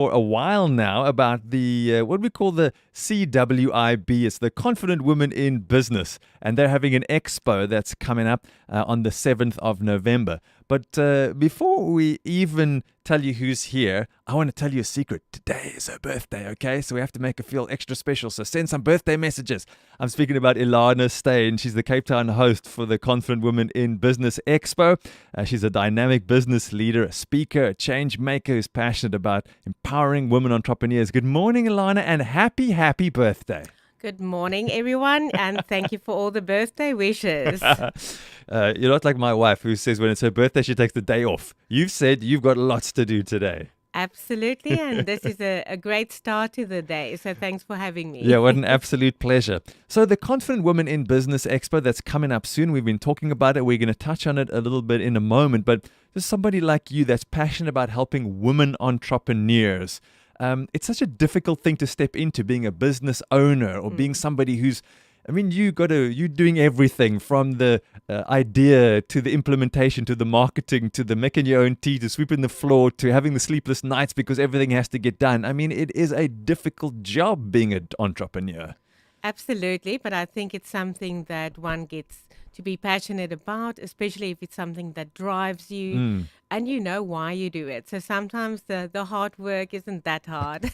for a while now about the what we call the CWIB. It's the Confident Women in Business, and they're having an expo that's coming up on the 7th of November. But before we even tell you who's here, I want to tell you a secret. Today is her birthday, okay? So we have to make her feel extra special. So send some birthday messages. I'm speaking about Ilana Steyn. She's the Cape Town host for the Confident Women in Business Expo. She's a dynamic business leader, a speaker, a change maker who's passionate about empowering women entrepreneurs. Good morning, Ilana, and happy birthday. Good morning, everyone, and thank you for all the birthday wishes. You're not like my wife, who says when it's her birthday, she takes the day off. You've said you've got lots to do today. Absolutely, and this is a great start to the day, so thanks for having me. Yeah, what an absolute pleasure. So the Confident Women in Business Expo that's coming up soon, we've been talking about it. We're going to touch on it a little bit in a moment, but there's somebody like you that's passionate about helping women entrepreneurs. It's such a difficult thing to step into, being a business owner or being somebody who's, you're doing everything from the idea to the implementation to the marketing to the making your own tea to sweeping the floor to having the sleepless nights because everything has to get done. It is a difficult job being an entrepreneur. Absolutely, but I think it's something that one gets to be passionate about, especially if it's something that drives you and you know why you do it. So sometimes the hard work isn't that hard.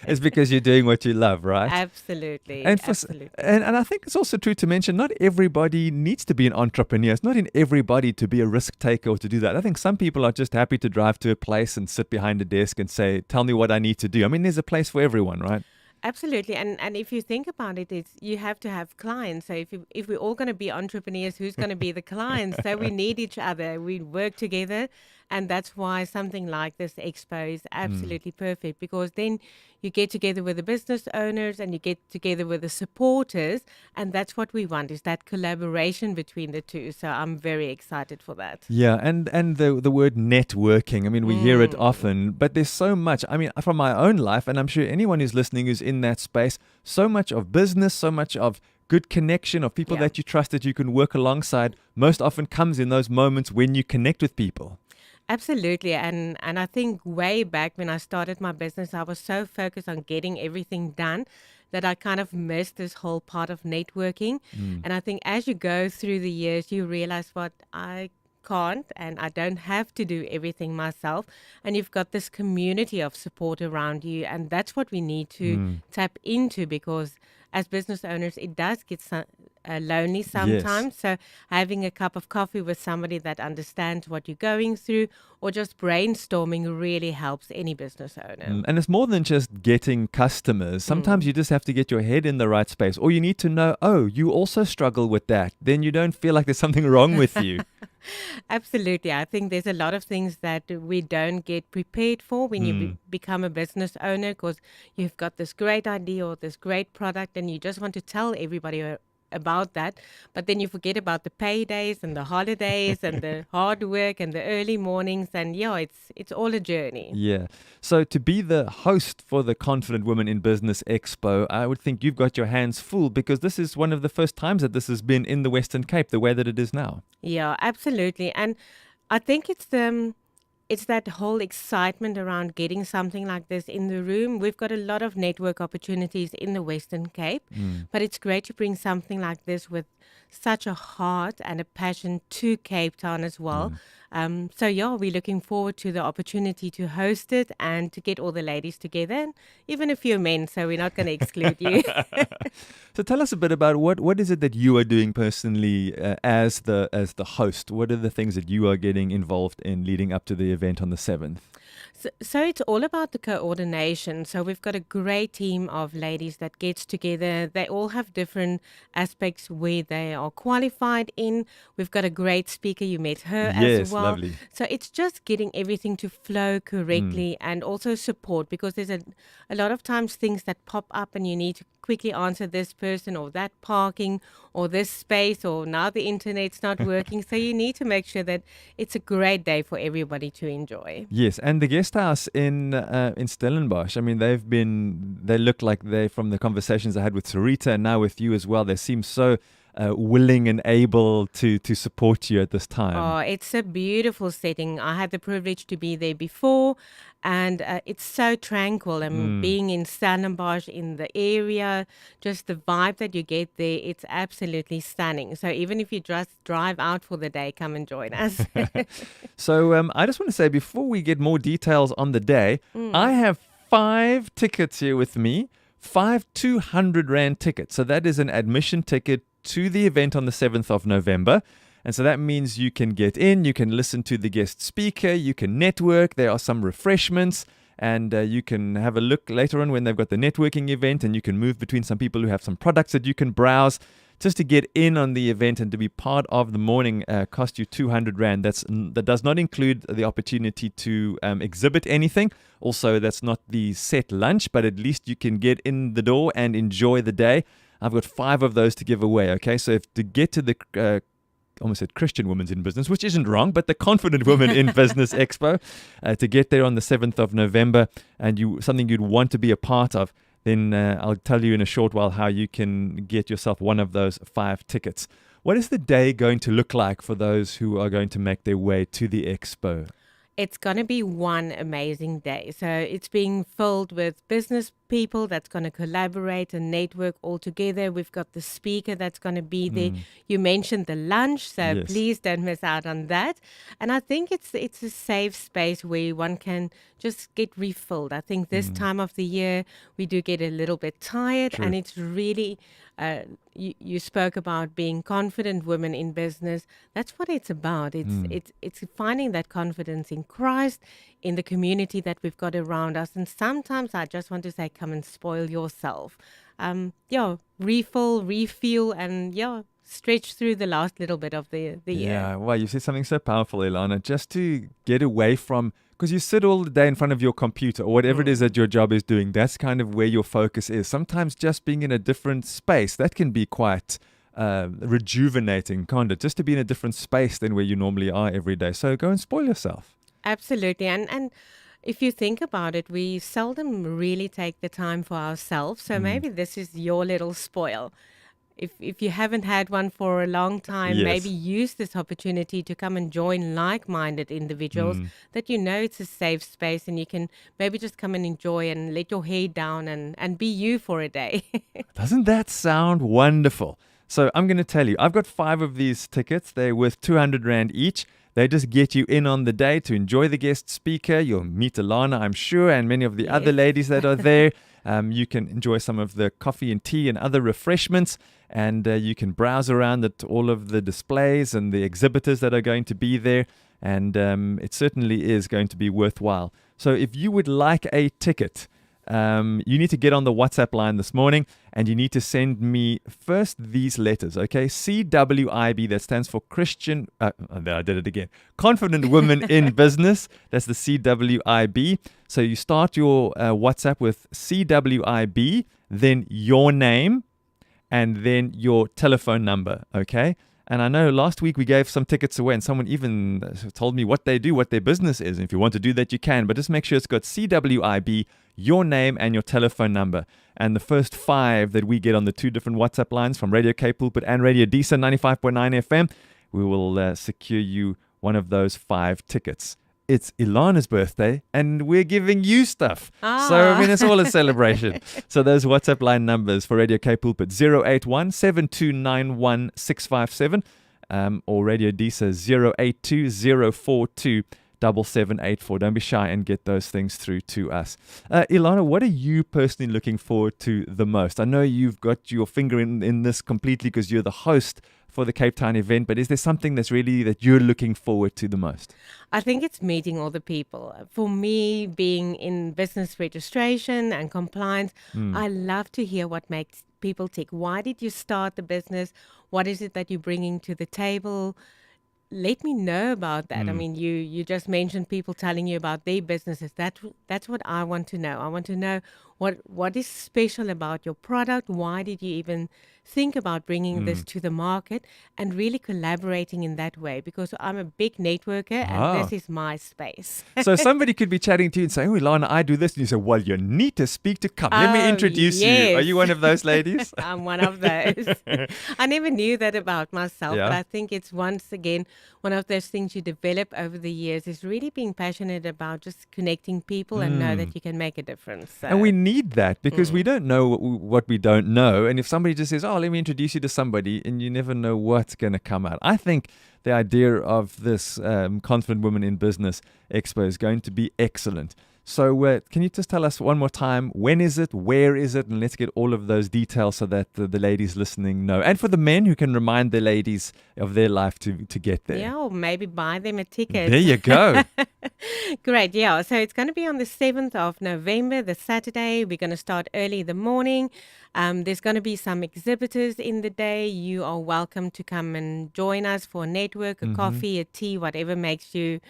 It's because you're doing what you love, right? Absolutely. Absolutely. And I think it's also true to mention not everybody needs to be an entrepreneur. It's not in everybody to be a risk taker or to do that. I think some people are just happy to drive to a place and sit behind a desk and say, tell me what I need to do. There's a place for everyone, right? Absolutely, and if you think about it, you have to have clients. So if we're all going to be entrepreneurs, who's going to be the clients? So we need each other. We work together, and that's why something like this expo is absolutely perfect, because then you get together with the business owners and you get together with the supporters, and that's what we want, is that collaboration between the two. So I'm very excited for that. Yeah, and the word networking, we hear it often, but there's so much, from my own life, and I'm sure anyone who's listening who's in that space, so much of business, so much of good connection, of people that you trust, that you can work alongside, most often comes in those moments when you connect with people. Absolutely. And I think way back when I started my business, I was so focused on getting everything done that I kind of missed this whole part of networking. And I think as you go through the years, you realize what I can't and I don't have to do everything myself. And you've got this community of support around you. And that's what we need to tap into, because as business owners, it does get lonely sometimes. Yes. So having a cup of coffee with somebody that understands what you're going through, or just brainstorming, really helps any business owner. And it's more than just getting customers. Sometimes you just have to get your head in the right space, or you need to know, oh, you also struggle with that. Then you don't feel like there's something wrong with you. Absolutely. I think there's a lot of things that we don't get prepared for when you become a business owner, because you've got this great idea or this great product and you just want to tell everybody about that, but then you forget about the paydays and the holidays and the hard work and the early mornings, and it's all a journey. Yeah. So to be the host for the Confident Women in Business Expo, I would think you've got your hands full, because this is one of the first times that this has been in the Western Cape, the way that it is now. Yeah, absolutely. And I think it's that whole excitement around getting something like this in the room. We've got a lot of network opportunities in the Western Cape, but it's great to bring something like this with such a heart and a passion to Cape Town as well. We're looking forward to the opportunity to host it and to get all the ladies together, and even a few men, so we're not going to exclude you. So tell us a bit about what is it that you are doing personally as the host? What are the things that you are getting involved in leading up to the event on the 7th? So it's all about the coordination. So we've got a great team of ladies that gets together. They all have different aspects where they are qualified in. We've got a great speaker. You met her as well. Lovely. So it's just getting everything to flow correctly, and also support, because there's a lot of times things that pop up and you need to quickly answer this person or that parking or this space, or now the internet's not working. So you need to make sure that it's a great day for everybody to enjoy. Yes, and the guest house in Stellenbosch, they look like from the conversations I had with Sarita and now with you as well, they seem so willing and able to support you at this time. Oh, it's a beautiful setting. I had the privilege to be there before, and it's so tranquil. And being in Stellenbosch, in the area, just the vibe that you get there, it's absolutely stunning. So even if you just drive out for the day, come and join us. So I just want to say, before we get more details on the day, I have 5 tickets here with me, 5 200 Rand tickets. So that is an admission ticket to the event on the 7th of November. And so that means you can get in, you can listen to the guest speaker, you can network, there are some refreshments, and you can have a look later on when they've got the networking event, and you can move between some people who have some products that you can browse. Just to get in on the event and to be part of the morning cost you 200 Rand. That does not include the opportunity to exhibit anything. Also, that's not the set lunch, but at least you can get in the door and enjoy the day. I've got 5 of those to give away, okay? So if to get to the almost said Christian Women's in Business, which isn't wrong, but the Confident Women in Business Expo, to get there on the 7th of November, and something you'd want to be a part of, then I'll tell you in a short while how you can get yourself one of those 5 tickets. What is the day going to look like for those who are going to make their way to the expo? It's going to be one amazing day. So it's being filled with business people that's going to collaborate and network all together. We've got the speaker that's going to be there. You mentioned the lunch, so Yes. please don't miss out on that. And I think it's a safe space where one can just get refilled. I think this time of the year we do get a little bit tired, True. and it's really you spoke about being confident women in business. That's what it's about. It's finding that confidence in Christ, in the community that we've got around us. And sometimes I just want to say, come and spoil yourself. Refill, refuel, and stretch through the last little bit of the year. Yeah, well, you said something so powerful, Ilana, just to get away from, because you sit all the day in front of your computer or whatever it is that your job is doing. That's kind of where your focus is. Sometimes just being in a different space, that can be quite rejuvenating, can't it? Just to be in a different space than where you normally are every day. So go and spoil yourself. Absolutely. And if you think about it, we seldom really take the time for ourselves. So maybe this is your little spoil. If you haven't had one for a long time, Yes. maybe use this opportunity to come and join like-minded individuals that you know it's a safe space, and you can maybe just come and enjoy and let your hair down and be you for a day. Doesn't that sound wonderful? So I'm going to tell you, I've got 5 of these tickets. They're worth 200 Rand each. They just get you in on the day to enjoy the guest speaker. You'll meet Ilana, I'm sure, and many of the other Yes. ladies that are there. You can enjoy some of the coffee and tea and other refreshments, and you can browse around at all of the displays and the exhibitors that are going to be there, and it certainly is going to be worthwhile. So if you would like a ticket, you need to get on the WhatsApp line this morning, and you need to send me first these letters, okay? CWIB, that stands for Christian, I did it again. Confident Women in Business. That's the CWIB. So you start your WhatsApp with CWIB, then your name, and then your telephone number, okay? And I know last week we gave some tickets away, and someone even told me what they do, what their business is. And if you want to do that, you can. But just make sure it's got CWIB, your name, and your telephone number. And the first 5 that we get on the 2 different WhatsApp lines from Radio Cape Pulpit and Radio Disa 95.9 FM, we will secure you one of those 5 tickets. It's Ilana's birthday, and we're giving you stuff. So, I mean, it's all a celebration. So those WhatsApp line numbers for Radio Cape Pulpit, 081 7291 657, or Radio Disa, 082 042 7784. Don't be shy and get those things through to us. Ilana, what are you personally looking forward to the most? I know you've got your finger in this completely because you're the host for the Cape Town event, but is there something that's really that you're looking forward to the most? I think it's meeting all the people. For me, being in business registration and compliance, I love to hear what makes people tick. Why did you start the business? What is it that you're bringing to the table? let me know about that. I Mm. mean, you just mentioned people telling you about their businesses. That's what I want to know. I want to know what is special about your product. Why did you even think about bringing this Mm. to the market, and really collaborating in that way? Because I'm a big networker, and Ah. this is my space. So somebody could be chatting to you and say, "Oh, Ilana, I do this." And you say, "Well, you need to speak to Come. Let me Oh, introduce you." Are yes. you one of those ladies? I'm one of those. I never knew that about myself, but Yeah. I think it's once again one of those things you develop over the years, is really being passionate about just connecting people and know Mm. that you can make a difference. And we So, need that because we don't know what we don't know. And if somebody just says, "Oh, let me introduce you to somebody," and you never know what's going to come out. I think the idea of this Confident Women in Business Expo is going to be excellent. So can you just tell us one more time, when is it, where is it, and let's get all of those details so that the ladies listening know. And for the men who can remind the ladies of their life to get there. yeah, or maybe buy them a ticket. There you go. Great, yeah. So it's going to be on the 7th of November, the Saturday. We're going to start early in the morning. There's going to be some exhibitors in the day. You are welcome to come and join us for a network, a coffee, a tea, whatever makes you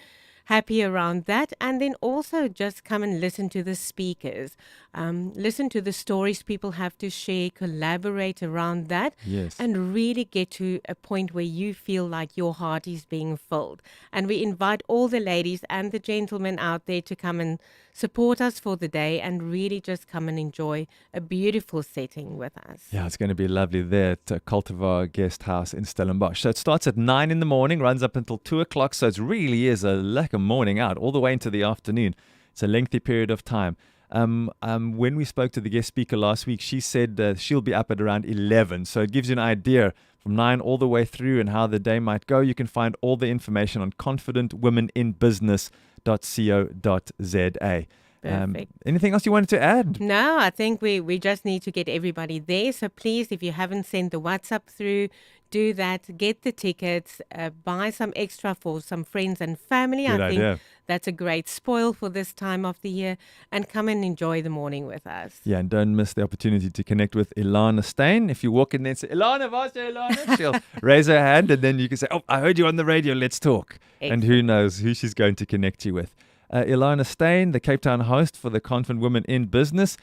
happy around that. And then also just come and listen to the speakers, listen to the stories people have to share, collaborate around that, Yes. and really get to a point where you feel like your heart is being filled. And we invite all the ladies and the gentlemen out there to come and support us for the day, and really just come and enjoy a beautiful setting with us. Yeah, it's going to be lovely there at Cultivar Guest House in Stellenbosch. So it starts at 9 in the morning, runs up until 2 o'clock. So it really is a lekker morning out, all the way into the afternoon. It's a lengthy period of time. When we spoke to the guest speaker last week, she said she'll be up at around 11. So it gives you an idea from 9 all the way through and how the day might go. You can find all the information on confidentwomeninbusiness.co.za. Perfect. Anything else you wanted to add? No, I think we just need to get everybody there. So please, if you haven't sent the WhatsApp through, do that. Get the tickets. Buy some extra for some friends and family. Good I think idea. that's a great spoil for this time of the year. And come and enjoy the morning with us. Yeah, and don't miss the opportunity to connect with Ilana Steyn. If you walk in there and say, "Ilana, what's Ilana?" She'll raise her hand, and then you can say, "Oh, I heard you on the radio. Let's talk." And who knows who she's going to connect you with. Ilana Steyn, the Cape Town host for the Confident Women in Business.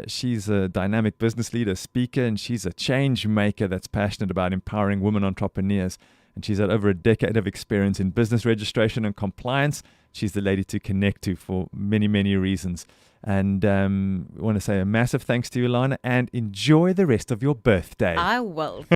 She's a dynamic business leader, speaker, and she's a change maker that's passionate about empowering women entrepreneurs. And she's had over a decade of experience in business registration and compliance. She's the lady to connect to for many, many reasons. And I want to say a massive thanks to you, Ilana, and enjoy the rest of your birthday. I will.